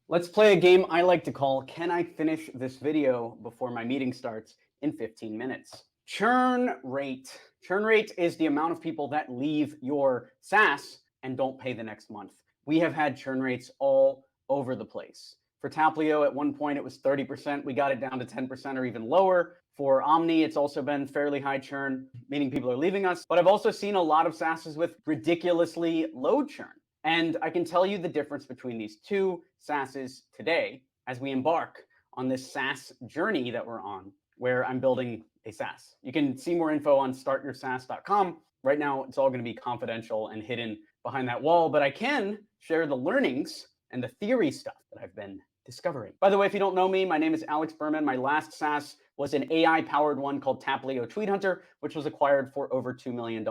Let's play a game I like to call, Can I Finish This Video Before My Meeting Starts in 15 Minutes? Churn rate. Churn rate is the amount of people that leave your SaaS and don't pay the next month. We have had churn rates all over the place. For Taplio, at one point it was 30%. We got it down to 10% or even lower. For Omni, it's also been fairly high churn, meaning people are leaving us. But I've also seen a lot of SaaSes with ridiculously low churn. And I can tell you the difference between these two SaaSes today as we embark on this SaaS journey that we're on, where I'm building a SaaS. You can see more info on startyoursas.com. Right now, it's all going to be confidential and hidden behind that wall, but I can share the learnings and the theory stuff that I've been discovering. By the way, if you don't know me, my name is Alex Berman. My last SaaS was an AI-powered one called Taplio Tweet Hunter, which was acquired for over $2 million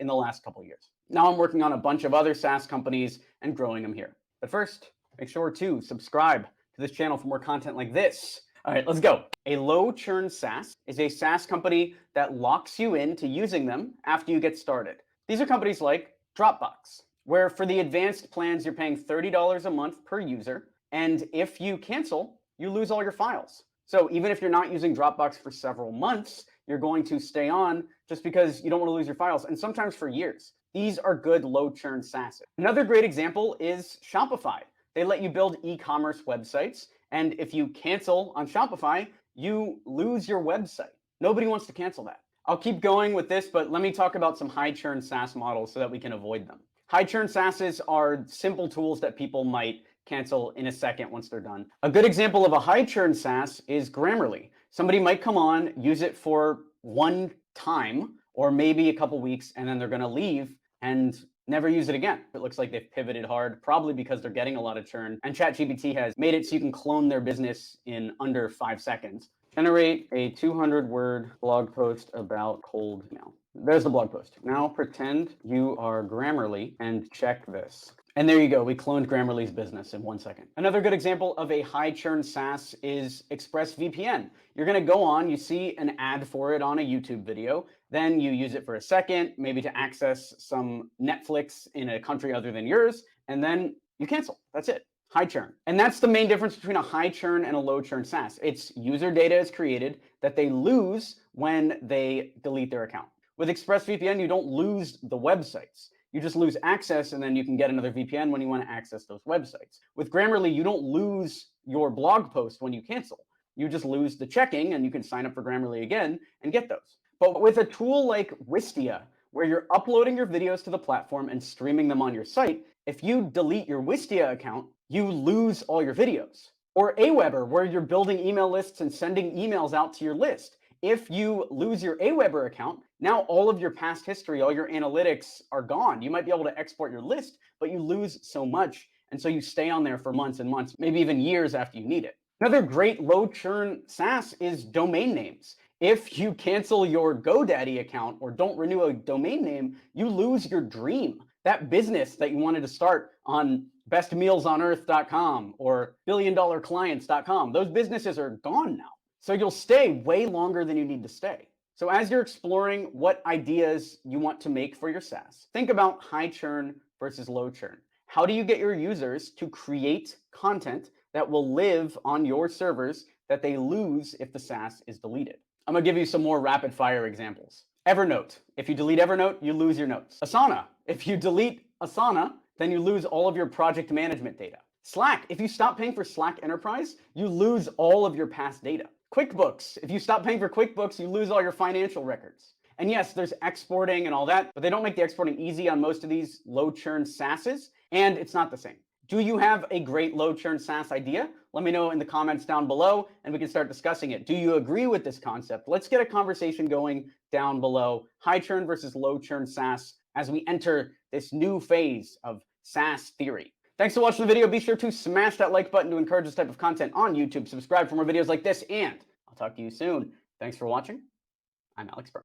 in the last couple of years. Now I'm working on a bunch of other SaaS companies and growing them here. But first, make sure to subscribe to this channel for more content like this. All right, let's go. A low churn SaaS is a SaaS company that locks you into using them after you get started. These are companies like Dropbox, where for the advanced plans, you're paying $30 a month per user. And if you cancel, you lose all your files. So even if you're not using Dropbox for several months, you're going to stay on just because you don't want to lose your files, and sometimes for years. These are good low churn SaaS. Another great example is Shopify. They let you build e-commerce websites, and if you cancel on Shopify, you lose your website. Nobody wants to cancel that. I'll keep going with this, but let me talk about some high churn SaaS models so that we can avoid them. High churn SaaSes are simple tools that people might cancel in a second once they're done. A good example of a high churn SaaS is Grammarly. Somebody might come on, use it for one time or maybe a couple weeks, and then they're going to leave and never use it again. It looks like they've pivoted hard, probably because they're getting a lot of churn. And ChatGPT has made it so you can clone their business in under 5 seconds. Generate a 200-word blog post about cold email. There's the blog post. Now pretend you are Grammarly and check this. And there you go. We cloned Grammarly's business in 1 second. Another good example of a high churn SaaS is ExpressVPN. You're going to go on, you see an ad for it on a YouTube video, then you use it for a second, maybe to access some Netflix in a country other than yours, and then you cancel. That's it. High churn. And that's the main difference between a high churn and a low churn SaaS. It's user data is created that they lose when they delete their account. With ExpressVPN, you don't lose the websites. You just lose access, and then you can get another VPN when you want to access those websites. With Grammarly, you don't lose your blog post when you cancel. You just lose the checking, and you can sign up for Grammarly again and get those. But with a tool like Wistia, where you're uploading your videos to the platform and streaming them on your site, if you delete your Wistia account, you lose all your videos. Or Aweber, where you're building email lists and sending emails out to your list. If you lose your Aweber account, now all of your past history, all your analytics are gone. You might be able to export your list, but you lose so much. And so you stay on there for months and months, maybe even years after you need it. Another great low churn SaaS is domain names. If you cancel your GoDaddy account or don't renew a domain name, you lose your dream. That business that you wanted to start on bestmealsonearth.com or billiondollarclients.com, those businesses are gone now. So you'll stay way longer than you need to stay. So as you're exploring what ideas you want to make for your SaaS, think about high churn versus low churn. How do you get your users to create content that will live on your servers that they lose if the SaaS is deleted? I'm gonna give you some more rapid fire examples. Evernote. If you delete Evernote, you lose your notes. Asana. If you delete Asana, then you lose all of your project management data. Slack. If you stop paying for Slack Enterprise, you lose all of your past data. QuickBooks. If you stop paying for QuickBooks, you lose all your financial records. And yes, there's exporting and all that, but they don't make the exporting easy on most of these low churn SaaSes, and it's not the same. Do you have a great low churn SaaS idea? Let me know in the comments down below and we can start discussing it. Do you agree with this concept? Let's get a conversation going down below. High churn versus low churn SaaS as we enter this new phase of SaaS theory. Thanks for watching the video. Be sure to smash that like button to encourage this type of content on YouTube. Subscribe for more videos like this, and I'll talk to you soon. Thanks for watching. I'm Alex Berman.